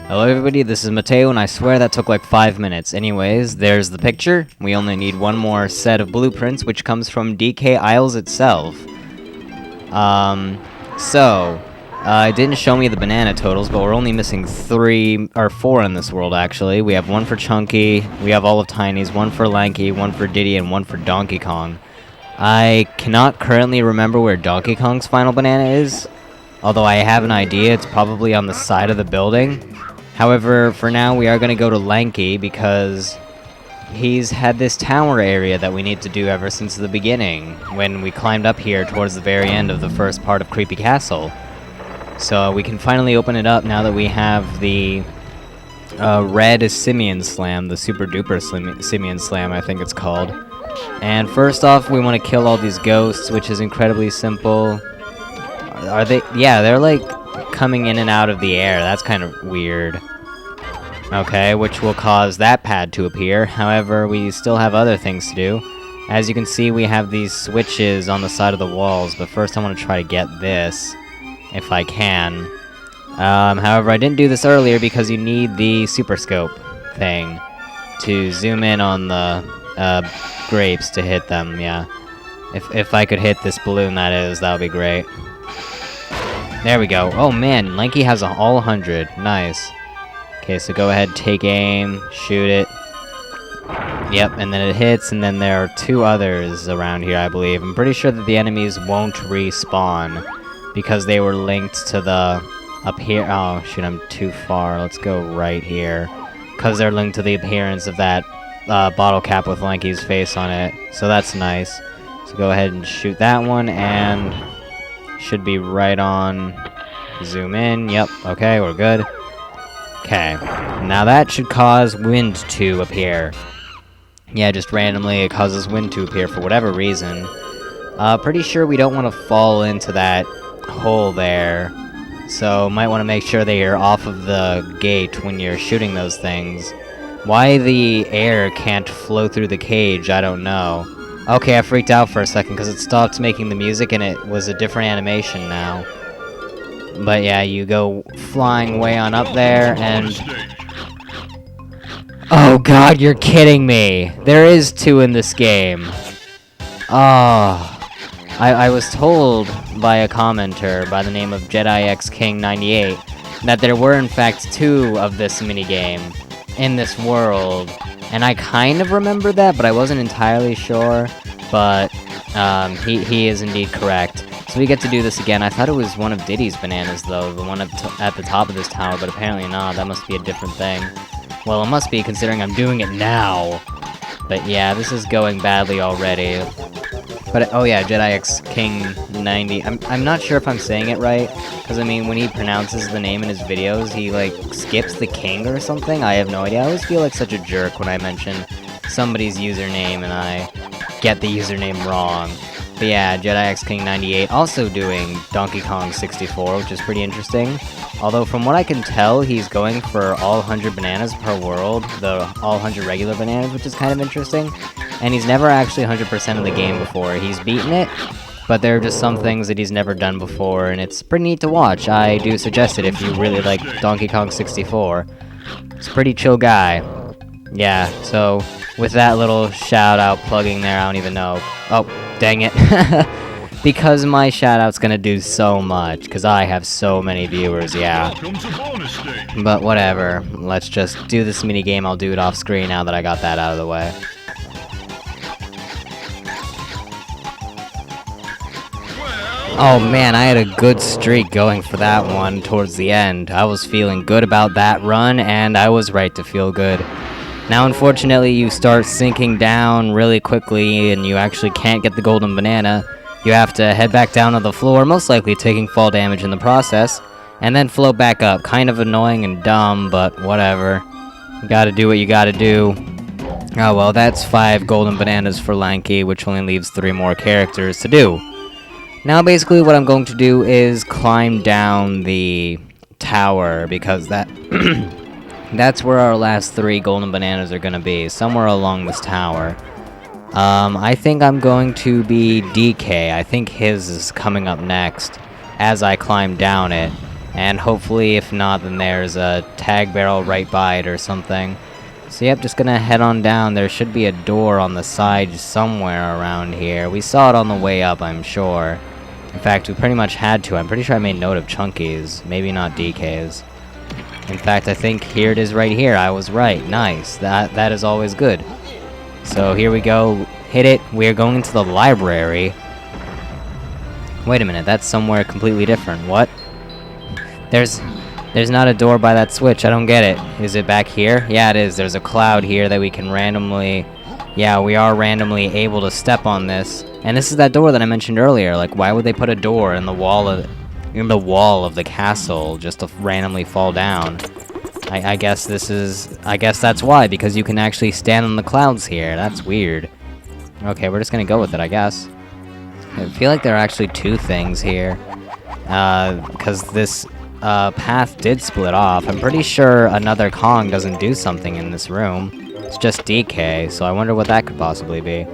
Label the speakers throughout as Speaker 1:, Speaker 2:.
Speaker 1: Hello everybody, this is Mateo, and I swear that took like 5 minutes. Anyways, there's the picture. We only need one more set of blueprints, which comes from DK Isles itself. It didn't show me the banana totals, but we're only missing 3, or 4 in this world, actually. We have one for Chunky, we have all of Tiny's, one for Lanky, one for Diddy, and one for Donkey Kong. I cannot currently remember where Donkey Kong's final banana is, although I have an idea. It's probably on the side of the building. However, for now, we are going to go to Lanky because he's had this tower area that we need to do ever since the beginning, when we climbed up here towards the very end of the first part of Creepy Castle. So we can finally open it up now that we have the red Simian Slam, the super duper Simian Slam, I think it's called. And first off, we want to kill all these ghosts, which is incredibly simple. Are they? Yeah, they're like coming in and out of the air. That's kind of weird. Okay, which will cause that pad to appear. However, we still have other things to do. As you can see, we have these switches on the side of the walls, but first I want to try to get this, if I can. However, I didn't do this earlier because you need the super scope thing to zoom in on the grapes to hit them, yeah. If I could hit this balloon, that would be great. There we go. Oh man, Lanky has all 100. Nice. Okay, so go ahead, take aim, shoot it. Yep, and then it hits, and then there are 2 others around here, I believe. I'm pretty sure that the enemies won't respawn because they were linked to the up here. Oh, shoot, I'm too far. Let's go right here. Because they're linked to the appearance of that bottle cap with Lanky's face on it. So that's nice. So go ahead and shoot that one, and should be right on. Zoom in. Yep, okay, we're good. Okay, now that should cause wind to appear. Yeah, just randomly it causes wind to appear for whatever reason. Pretty sure we don't want to fall into that hole there. So, might want to make sure that you're off of the gate when you're shooting those things. Why the air can't flow through the cage, I don't know. Okay, I freaked out for a second because it stopped making the music and it was a different animation now. But yeah, you go flying way on up there and... Oh god, you're kidding me! There is 2 in this game. Oh... I was told by a commenter by the name of JediXKing98 that there were in fact 2 of this minigame in this world, and I kind of remember that, but I wasn't entirely sure, but he is indeed correct. So we get to do this again. I thought it was one of Diddy's bananas though, the one at the top of this tower, but apparently not. That must be a different thing. Well, it must be considering I'm doing it now. But yeah, this is going badly already. But, oh yeah, JediXKing90. I'm not sure if I'm saying it right, because, I mean, when he pronounces the name in his videos, he, like, skips the king or something? I have no idea. I always feel like such a jerk when I mention somebody's username and I get the username wrong. But yeah, JediXKing98 also doing Donkey Kong 64, which is pretty interesting. Although, from what I can tell, he's going for all 100 bananas per world, the all 100 regular bananas, which is kind of interesting. And he's never actually 100% of the game before. He's beaten it, but there are just some things that he's never done before, and it's pretty neat to watch. I do suggest it if you really like Donkey Kong 64. He's a pretty chill guy. Yeah, so with that little shout-out plugging there, I don't even know. Oh, dang it. Because my shout-out's gonna do so much, because I have so many viewers, yeah. But whatever, let's just do this minigame. I'll do it off-screen now that I got that out of the way. Oh man, I had a good streak going for that one towards the end. I was feeling good about that run, and I was right to feel good. Now, unfortunately, you start sinking down really quickly, and you actually can't get the golden banana. You have to head back down to the floor, most likely taking fall damage in the process, and then float back up. Kind of annoying and dumb, but whatever. You gotta do what you gotta do. Oh well, that's 5 golden bananas for Lanky, which only leaves 3 more characters to do. Now basically what I'm going to do is climb down the tower, because that's where our last 3 golden bananas are gonna be, somewhere along this tower. I think I'm going to be DK. I think his is coming up next as I climb down it. And hopefully, if not, then there's a tag barrel right by it or something. So yep, just gonna head on down. There should be a door on the side somewhere around here. We saw it on the way up, I'm sure. In fact, we pretty much had to. I'm pretty sure I made note of Chunky's, maybe not DK's. In fact, I think here it is right here. I was right. Nice. That is always good. So here we go. Hit it. We are going into the library. Wait a minute, that's somewhere completely different. What? There's not a door by that switch. I don't get it. Is it back here? Yeah, it is. There's a cloud here that we can randomly... Yeah, we are randomly able to step on this. And this is that door that I mentioned earlier. Like, why would they put a door in the wall of the castle just to randomly fall down? I guess that's why, because you can actually stand on the clouds here. That's weird. Okay, we're just gonna go with it, I guess. I feel like there are actually two things here. Because this path did split off. I'm pretty sure another Kong doesn't do something in this room. It's just DK, so I wonder what that could possibly be.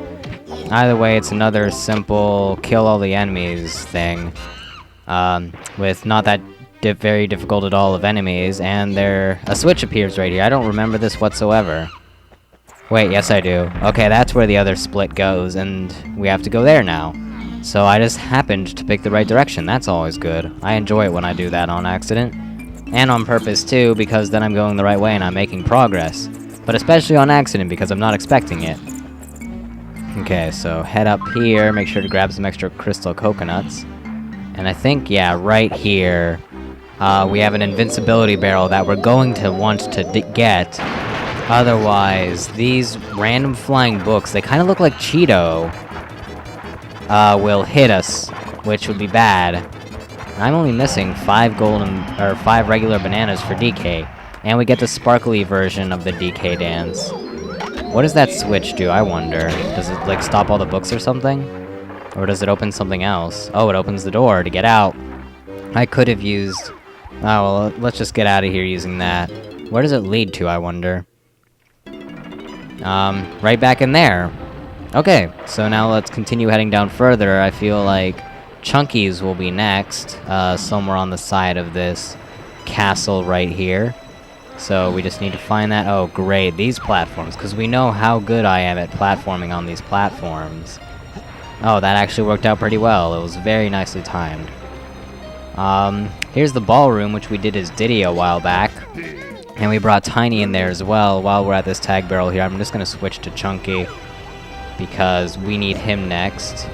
Speaker 1: Either way, it's another simple kill all the enemies thing. With not that very difficult at all of enemies, and a switch appears right here. I don't remember this whatsoever. Wait, yes I do. Okay, that's where the other split goes, and we have to go there now. So I just happened to pick the right direction. That's always good. I enjoy it when I do that on accident. And on purpose too, because then I'm going the right way and I'm making progress. But especially on accident, because I'm not expecting it. Okay, so head up here, make sure to grab some extra crystal coconuts. And I think, yeah, right here, we have an invincibility barrel that we're going to want to get. Otherwise, these random flying books, they kind of look like Cheeto. Will hit us, which would be bad. I'm only missing 5 regular bananas for DK, and we get the sparkly version of the DK dance. What does that switch do, I wonder? Does it, like, stop all the books or something? Or does it open something else? Oh, it opens the door to get out. I could have used... Oh, well, let's just get out of here using that. Where does it lead to, I wonder? Right back in there. Okay, so now let's continue heading down further. I feel like Chunky's will be next, somewhere on the side of this castle right here. So we just need to find that. Oh, great, these platforms, because we know how good I am at platforming on these platforms. Oh, that actually worked out pretty well. It was very nicely timed. Here's the ballroom, which we did as Diddy a while back. And we brought Tiny in there as well. While we're at this tag barrel here, I'm just going to switch to Chunky, because we need him next.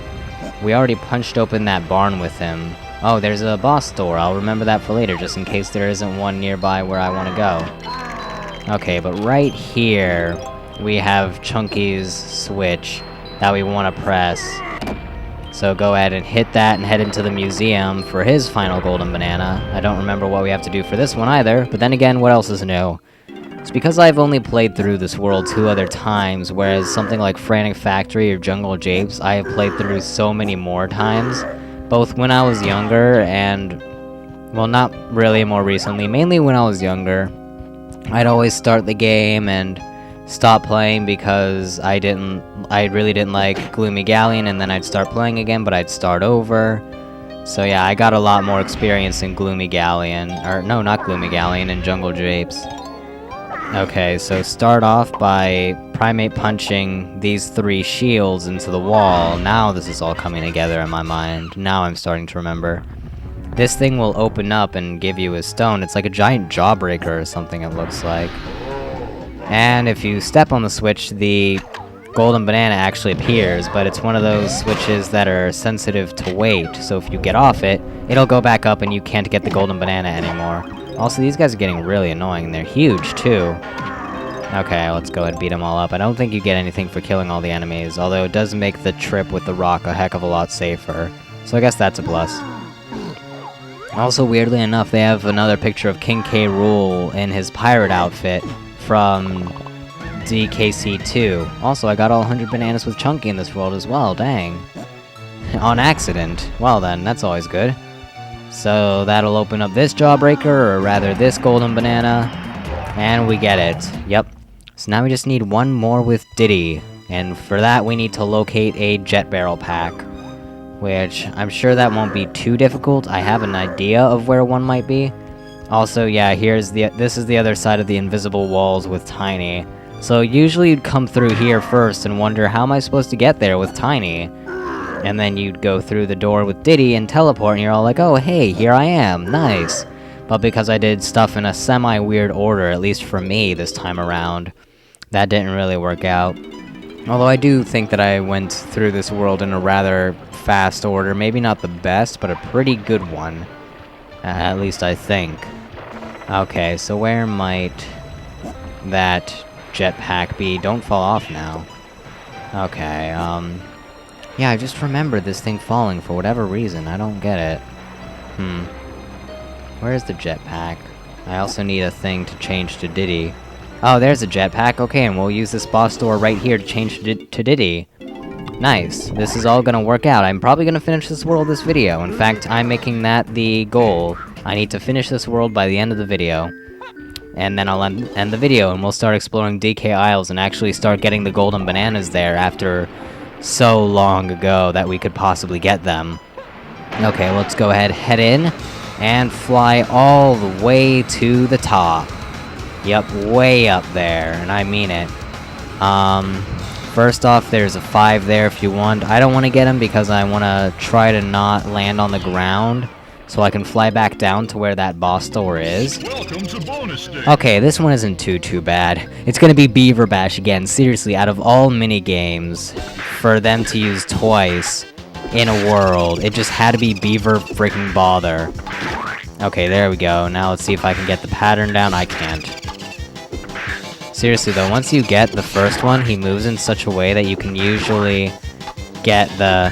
Speaker 1: We already punched open that barn with him. Oh, there's a boss door. I'll remember that for later, just in case there isn't one nearby where I want to go. Okay, but right here, we have Chunky's switch that we want to press. So go ahead and hit that and head into the museum for his final golden banana. I don't remember what we have to do for this one either, but then again, what else is new? It's because I've only played through this world 2 other times, whereas something like Frantic Factory or Jungle Japes, I have played through so many more times, both when I was younger and, well, not really more recently, mainly when I was younger. I'd always start the game and stop playing because I really didn't like Gloomy Galleon, and then I'd start playing again, but I'd start over. So yeah, I got a lot more experience in Gloomy Galleon, or no, not Gloomy Galleon, in Jungle Japes. Okay, so start off by primate punching these 3 shields into the wall. Now this is all coming together in my mind. Now I'm starting to remember. This thing will open up and give you a stone. It's like a giant jawbreaker or something, it looks like. And if you step on the switch, the golden banana actually appears, but it's one of those switches that are sensitive to weight. So if you get off it, it'll go back up and you can't get the golden banana anymore. Also, these guys are getting really annoying. They're huge, too. Okay, let's go ahead and beat them all up. I don't think you get anything for killing all the enemies, although it does make the trip with the rock a heck of a lot safer. So I guess that's a plus. Also, weirdly enough, they have another picture of King K. Rool in his pirate outfit from DKC2. Also, I got all 100 bananas with Chunky in this world as well, dang. On accident. Well then, that's always good. So that'll open up this jawbreaker, or rather this golden banana, and we get it. Yep. So now we just need one more with Diddy, and for that we need to locate a jet barrel pack, which I'm sure that won't be too difficult. I have an idea of where one might be. Also, yeah, this is the other side of the invisible walls with Tiny. So usually you'd come through here first and wonder, how am I supposed to get there with Tiny? And then you'd go through the door with Diddy and teleport, and you're all like, oh, hey, here I am, nice. But because I did stuff in a semi-weird order, at least for me this time around, that didn't really work out. Although I do think that I went through this world in a rather fast order. Maybe not the best, but a pretty good one. At least I think. Okay, so where might that jetpack be? Don't fall off now. Okay, yeah, I just remembered this thing falling for whatever reason. I don't get it. Where's the jetpack? I also need a thing to change to Diddy. Oh, there's a jetpack. Okay, and we'll use this boss door right here to change to Diddy. Nice. This is all gonna work out. I'm probably gonna finish this world this video. In fact, I'm making that the goal. I need to finish this world by the end of the video. And then I'll end the video, and we'll start exploring DK Isles and actually start getting the golden bananas there after so long ago that we could possibly get them. Okay, let's go ahead, head in, and fly all the way to the top. Yep, way up there, and I mean it. First off, there's a 5 there if you want. I don't want to get him because I want to try to not land on the ground, so I can fly back down to where that boss door is.
Speaker 2: Welcome to bonus stage.
Speaker 1: Okay, this one isn't too bad. It's gonna be Beaver Bash again. Seriously, out of all mini-games, for them to use twice in a world, it just had to be Beaver freaking Bother. Okay, there we go. Now let's see if I can get the pattern down. I can't. Seriously though, once you get the first one, he moves in such a way that you can usually get a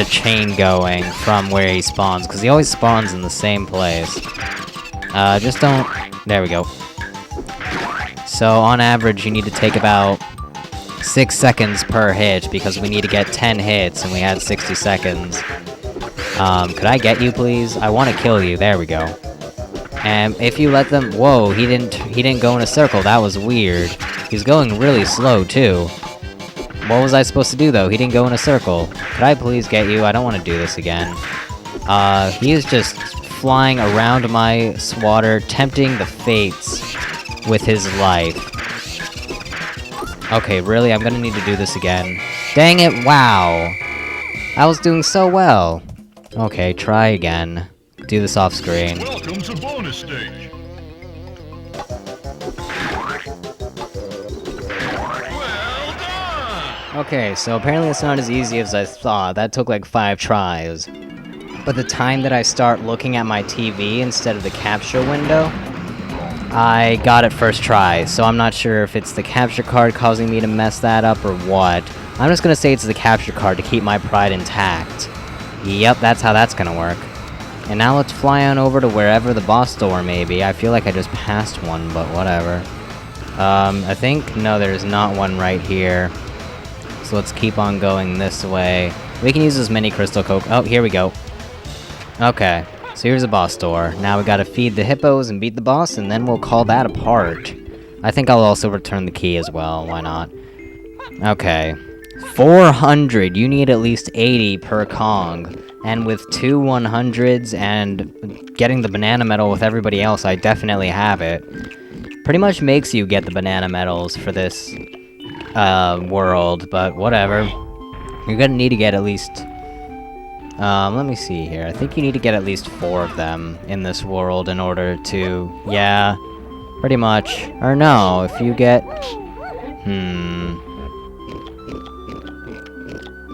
Speaker 1: chain going from where he spawns, because he always spawns in the same place. Just don't... There we go. So, on average, you need to take about 6 seconds per hit, because we need to get 10 hits, and we had 60 seconds. Could I get you, please? I want to kill you. There we go. And if you let them... Whoa, he didn't go in a circle. That was weird. He's going really slow, too. What was I supposed to do, though? He didn't go in a circle. Could I please get you? I don't want to do this again. He is just flying around my swatter, tempting the fates with his life. Okay, really? I'm gonna need to do this again. Dang it, wow! I was doing so well! Okay, try again. Do this off screen.
Speaker 2: Welcome to bonus stage. Well done.
Speaker 1: Okay, so apparently it's not as easy as I thought. That took like 5 tries. But the time that I start looking at my TV instead of the capture window, I got it first try, so I'm not sure if it's the capture card causing me to mess that up or what. I'm just gonna say it's the capture card to keep my pride intact. Yep, that's how that's gonna work. And now let's fly on over to wherever the boss door may be. I feel like I just passed one, but whatever. I think... No, there's not one right here. So let's keep on going this way. We can use as many crystal coke... Oh, here we go. Okay, so here's a boss door. Now we gotta feed the hippos and beat the boss, and then we'll call that a part. I think I'll also return the key as well, why not? Okay. 400! You need at least 80 per Kong. And with 2 100s and getting the banana medal with everybody else, I definitely have it. Pretty much makes you get the banana medals for this world, but whatever. You're gonna need to get at least... let me see here. I think you need to get at least 4 of them in this world in order to... Yeah, pretty much. Or no, if you get...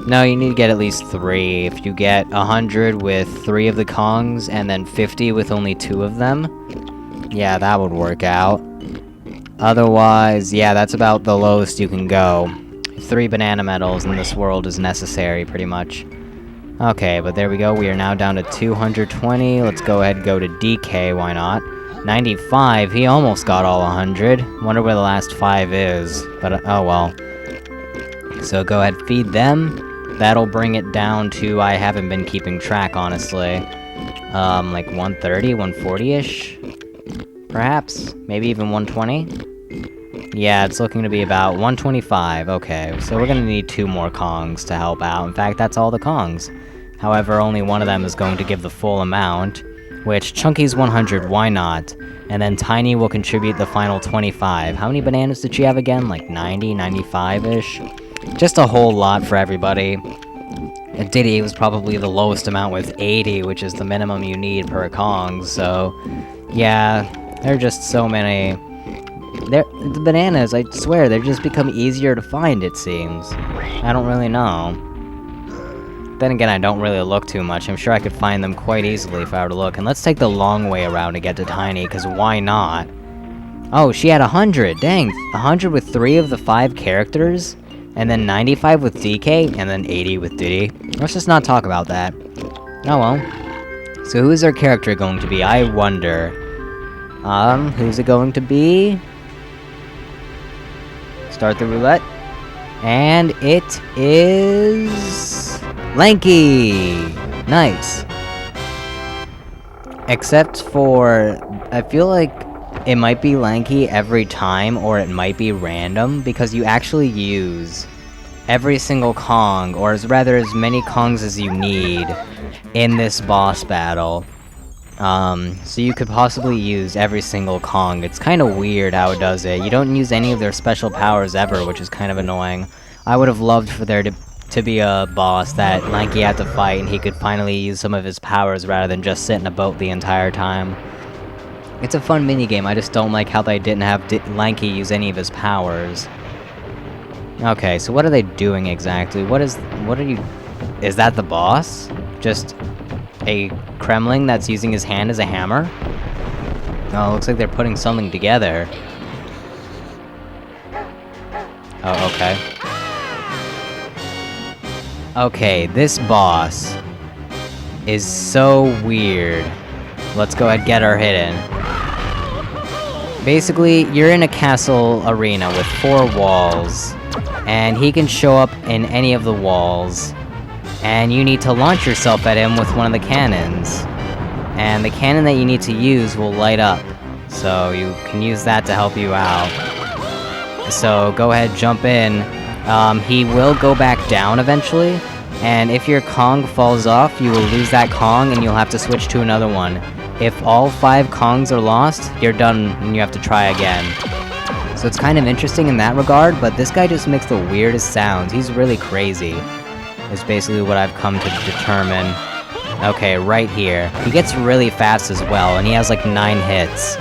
Speaker 1: No, you need to get at least 3. If you get 100 with 3 of the Kongs, and then 50 with only 2 of them, yeah, that would work out. Otherwise, yeah, that's about the lowest you can go. 3 banana medals in this world is necessary, pretty much. Okay, but there we go. We are now down to 220. Let's go ahead and go to DK, why not? 95, he almost got all 100. Wonder where the last 5 is, but oh well. So go ahead, feed them. That'll bring it down to, I haven't been keeping track, honestly. Like 130, 140-ish? Perhaps? Maybe even 120? Yeah, it's looking to be about 125. Okay, so we're gonna need 2 more Kongs to help out. In fact, that's all the Kongs. However, only one of them is going to give the full amount. which Chunky's 100, why not? And then Tiny will contribute the final 25. How many bananas did she have again? Like 90, 95-ish? Just a whole lot for everybody. And Diddy was probably the lowest amount with 80, which is the minimum you need per Kong, so... Yeah, there are just so many... The bananas, I swear, they've just become easier to find, it seems. I don't really know. Then again, I don't really look too much. I'm sure I could find them quite easily if I were to look. And let's take the long way around to get to Tiny, because why not? Oh, she had 100! Dang! 100 with 3 of the 5 characters? And then 95 with DK? And then 80 with Diddy? Let's just not talk about that. Oh well. So who is our character going to be? I wonder. Who's it going to be? Start the roulette. And it is... Lanky! Nice. Except for... I feel like it might be Lanky every time, or it might be random, because you actually use every single Kong, or rather as many Kongs as you need, in this boss battle. So you could possibly use every single Kong. It's kind of weird how it does it. You don't use any of their special powers ever, which is kind of annoying. I would have loved for there to be a boss that Lanky had to fight and he could finally use some of his powers rather than just sit in a boat the entire time. It's a fun minigame, I just don't like how they didn't have Lanky use any of his powers. Okay, so what are they doing exactly? What are you... Is that the boss? Just a Kremling that's using his hand as a hammer? Oh, looks like they're putting something together. Oh, okay. Okay, this boss is so weird. Let's go ahead and get our hit in. Basically, you're in a castle arena with 4 walls, and he can show up in any of the walls, and you need to launch yourself at him with one of the cannons. And the cannon that you need to use will light up, so you can use that to help you out. So go ahead, jump in. He will go back down eventually, and if your Kong falls off, you will lose that Kong and you'll have to switch to another one. If all 5 Kongs are lost, you're done and you have to try again. So it's kind of interesting in that regard, but this guy just makes the weirdest sounds. He's really crazy, is basically what I've come to determine. Okay, right here. He gets really fast as well, and he has like 9 hits.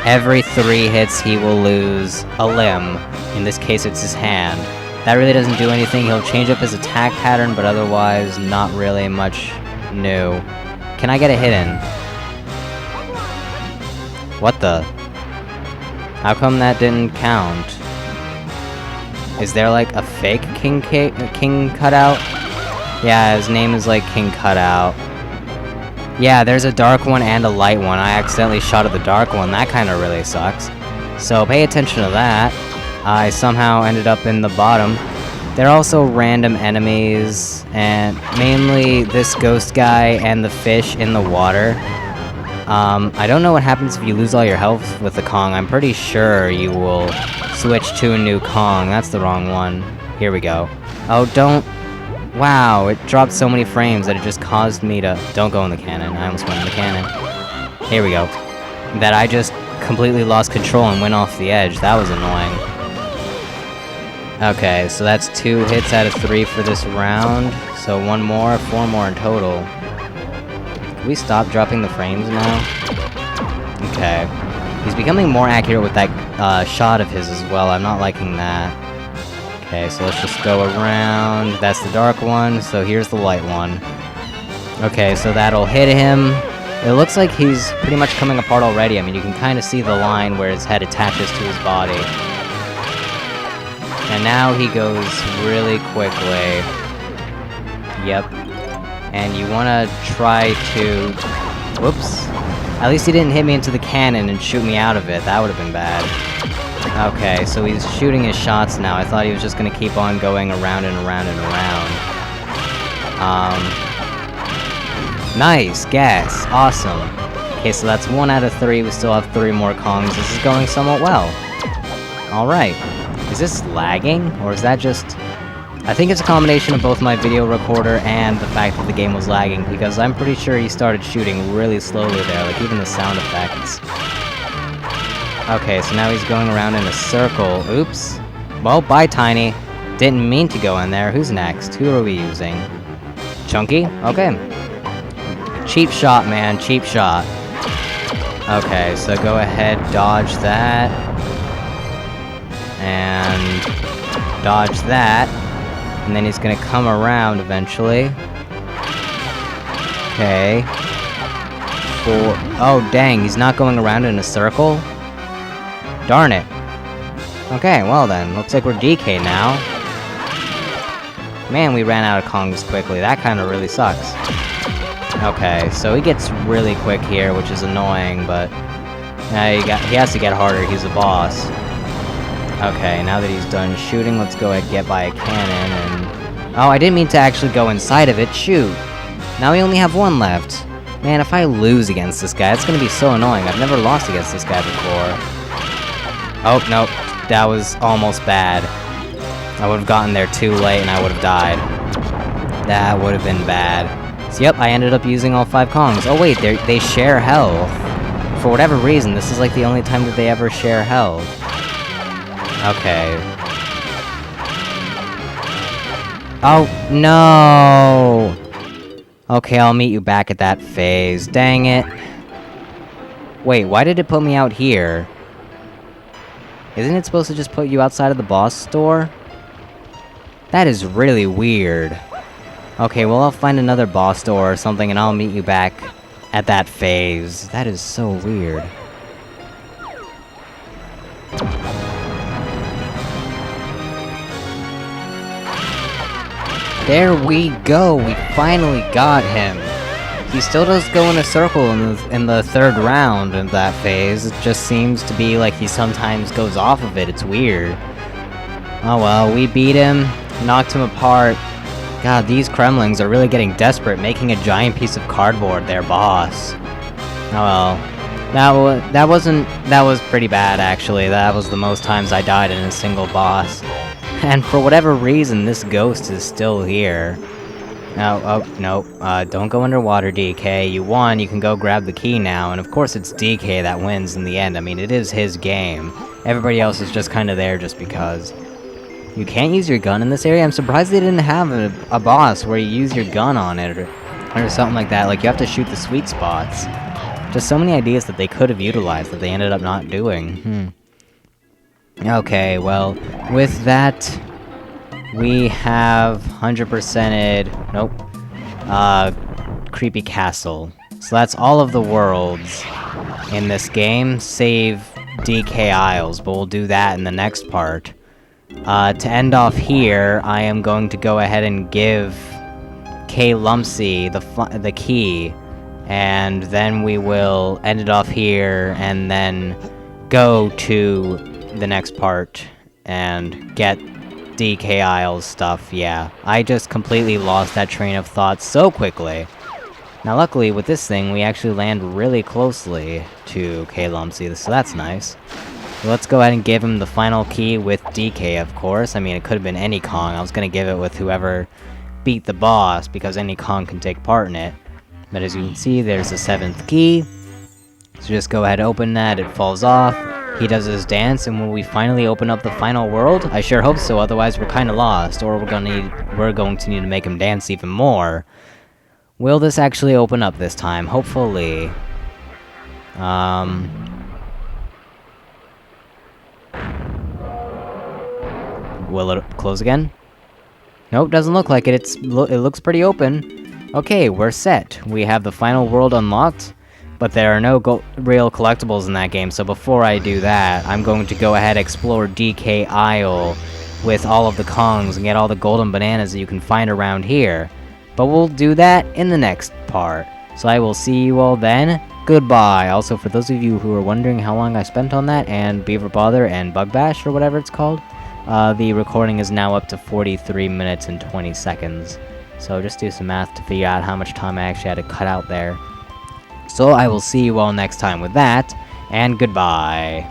Speaker 1: Every 3 hits he will lose a limb. In this case, it's his hand. That really doesn't do anything. He'll change up his attack pattern, but otherwise, not really much new. Can I get a hit in? What the? How come that didn't count? Is there like a fake King Cutout? Yeah, his name is like King Cutout. Yeah, there's a dark one and a light one. I accidentally shot at the dark one. That kind of really sucks. So pay attention to that. I somehow ended up in the bottom. There are also random enemies, and mainly this ghost guy and the fish in the water. I don't know what happens if you lose all your health with the Kong. I'm pretty sure you will switch to a new Kong. That's the wrong one. Here we go. Oh, don't... Wow, it dropped so many frames that it just caused me to... Don't go in the cannon. I almost went in the cannon. Here we go. That I just completely lost control and went off the edge. That was annoying. Okay, so that's 2 hits out of 3 for this round. So 1 more, 4 more in total. Can we stop dropping the frames now? Okay. He's becoming more accurate with that shot of his as well. I'm not liking that. Okay, so let's just go around. That's the dark one, so here's the light one. Okay, so that'll hit him. It looks like he's pretty much coming apart already. I mean, you can kind of see the line where his head attaches to his body. And now he goes really quickly. Yep. And you want to try to... Whoops. At least he didn't hit me into the cannon and shoot me out of it. That would have been bad. Okay, so he's shooting his shots now. I thought he was just going to keep on going around and around and around. Nice! Gas! Awesome. Okay, so that's 1 out of 3. We still have 3 more Kongs. This is going somewhat well. Alright. Is this lagging? Or is that just... I think it's a combination of both my video recorder and the fact that the game was lagging, because I'm pretty sure he started shooting really slowly there, like even the sound effects. Okay, so now he's going around in a circle. Oops. Well, bye, Tiny. Didn't mean to go in there. Who's next? Who are we using? Chunky? Okay. Cheap shot, man. Cheap shot. Okay, so go ahead, dodge that. And dodge that. And then he's gonna come around eventually. Okay. Oh, dang, he's not going around in a circle? Darn it. Okay, well then, looks like we're DK now. Man, we ran out of Kongs quickly. That kind of really sucks. Okay, so he gets really quick here, which is annoying, but he has to get harder. He's a boss. Okay, now that he's done shooting, let's go ahead and get by a cannon and... Oh, I didn't mean to actually go inside of it. Shoot. Now we only have one left. Man, if I lose against this guy, it's gonna be so annoying. I've never lost against this guy before. Oh, nope. That was almost bad. I would have gotten there too late and I would have died. That would have been bad. So yep, I ended up using all 5 Kongs. Oh wait, they share health. For whatever reason, this is like the only time that they ever share health. Okay. Oh, no! Okay, I'll meet you back at that phase. Dang it. Wait, why did it put me out here? Isn't it supposed to just put you outside of the boss store? That is really weird. Okay, well I'll find another boss door or something and I'll meet you back at that phase. That is so weird. There we go! We finally got him! He still does go in a circle in the 3rd round of that phase. It just seems to be like he sometimes goes off of it. It's weird. Oh well, we beat him, knocked him apart. God, these Kremlings are really getting desperate, making a giant piece of cardboard their boss. Oh well. That was pretty bad, actually. That was the most times I died in a single boss. And for whatever reason, this ghost is still here. Oh, no. Don't go underwater, DK. You won, you can go grab the key now, and of course it's DK that wins in the end. I mean, it is his game. Everybody else is just kinda there just because. You can't use your gun in this area? I'm surprised they didn't have a boss where you use your gun on it, or something like that. Like, you have to shoot the sweet spots. Just so many ideas that they could have utilized that they ended up not doing. Okay, well, with that, we have 100%ed... Nope. Creepy Castle. So that's all of the worlds in this game, save DK Isles, but we'll do that in the next part. To end off here, I am going to go ahead and give K. Lumpsy the key, and then we will end it off here, and then go to the next part and get DK Isles stuff. Yeah, I just completely lost that train of thought so quickly. Now luckily with this thing we actually land really closely to K. Lumpsy, so that's nice. So let's go ahead and give him the final key with DK, of course. I mean, it could have been any Kong. I was gonna give it with whoever beat the boss, because any Kong can take part in it. But as you can see, there's the 7th key. So just go ahead and open that, it falls off. He does his dance, and will we finally open up the final world? I sure hope so, otherwise we're kinda lost, or we're going to need to make him dance even more. Will this actually open up this time? Hopefully. Will it close again? Nope, doesn't look like it. It looks pretty open. Okay, we're set. We have the final world unlocked. But there are no real collectibles in that game, so before I do that, I'm going to go ahead and explore DK Isle with all of the Kongs and get all the golden bananas that you can find around here. But we'll do that in the next part. So I will see you all then. Goodbye. Also, for those of you who are wondering how long I spent on that, and Beaver Bother and Bug Bash, or whatever it's called, the recording is now up to 43 minutes and 20 seconds. So just do some math to figure out how much time I actually had to cut out there. So I will see you all next time with that, and goodbye.